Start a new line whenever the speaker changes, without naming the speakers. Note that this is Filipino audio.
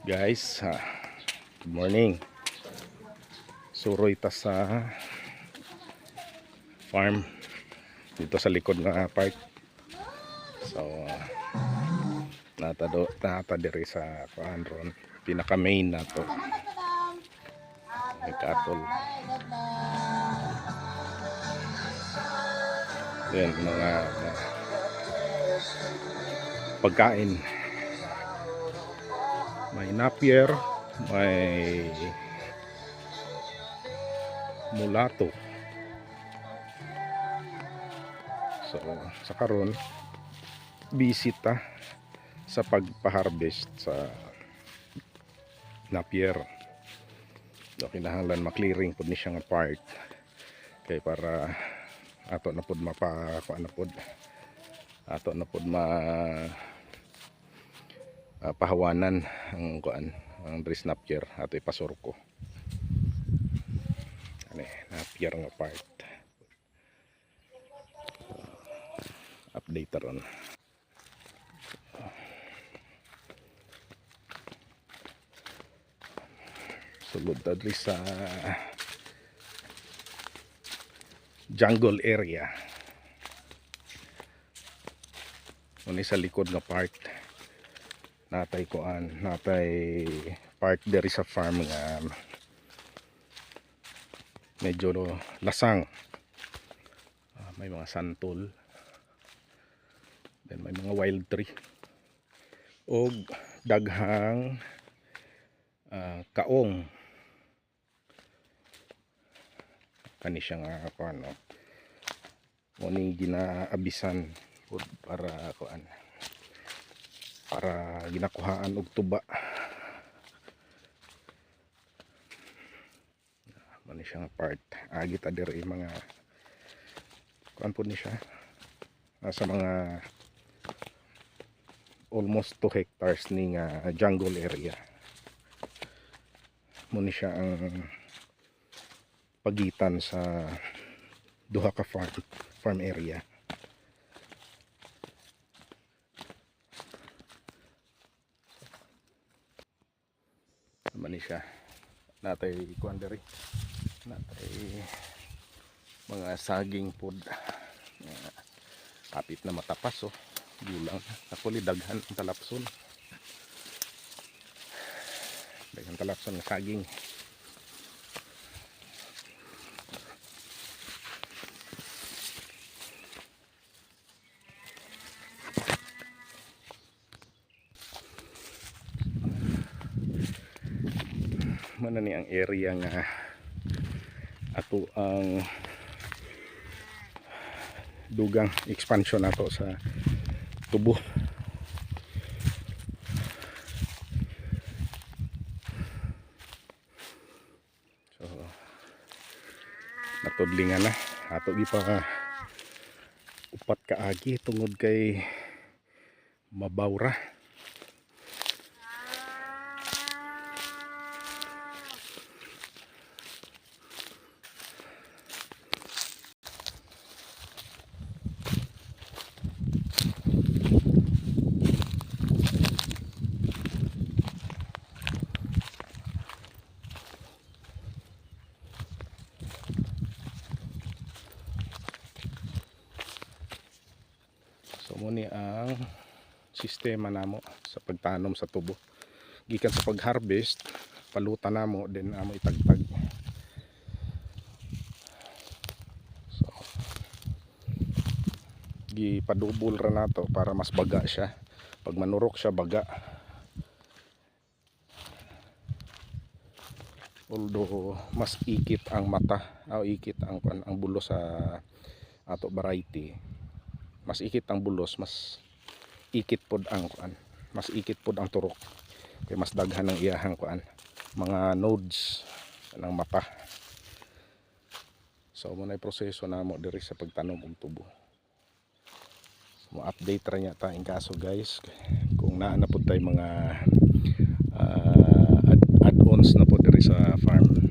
Guys, good morning. Suroy ta sa farm dito sa likod ng park. So nata diri sa kuan ron, pinaka main nato. Nagkatol. Yan mga pagkain. May napier, may mulato. So sa karon bisita sa pagpa-harvest sa napier. So kinahanglan ma-clearing pud ni siya nga part kay para ato na pud mapakuan na pud ato na pud pahawanan ang kuan ang dress napier ato ipasurko ani napier nga part. Update ron. Sulod ta diri sa jungle area. Muni sa likod nga part natay kuan, natay part diri sa farm nga medyo lasang. May mga santol. Then may mga wild tree. Og daghang kaong. Kani siya nga kuan no. Muni ginaabisan pud para kuan, para ginakuhaan og tuba. Mani siya nga part agi ta diri mga kuan pud ni siya nasa mga almost 2 hectares ni nga jungle area. Muni siya ang pagitan sa duha ka farm area. Mani siya natay kuan diri, natay mga saging pod kapit na matapas gulang nakuli daghan ang talapson, daghan talapson ng saging. Mana ni ang area nga ato ang dugang expansion nato sa tubo. So natudlingan na ato gi pa upat kaagi tungod kay mabawra. So muni ang sistema namo sa pagtanom sa tubo. Gikan sa pag-harvest, paluta namo din amo itagtag. So gipadubol ra nato para mas baga siya. Pag manurok siya baga. Although mas ikit ang mata, ikit ang bulos sa ato variety. Mas ikit ang bulos, mas ikit pod ang kuan, mas ikit pod ang turok. Kay mas daghan ang iyahang kuan, mga nodes ng mata. So mo na proseso namo diri sa pagtanom og tubo. Mo update ra nya ta in kaso guys kung naa na pod tay mga add-ons na pod diri sa farm.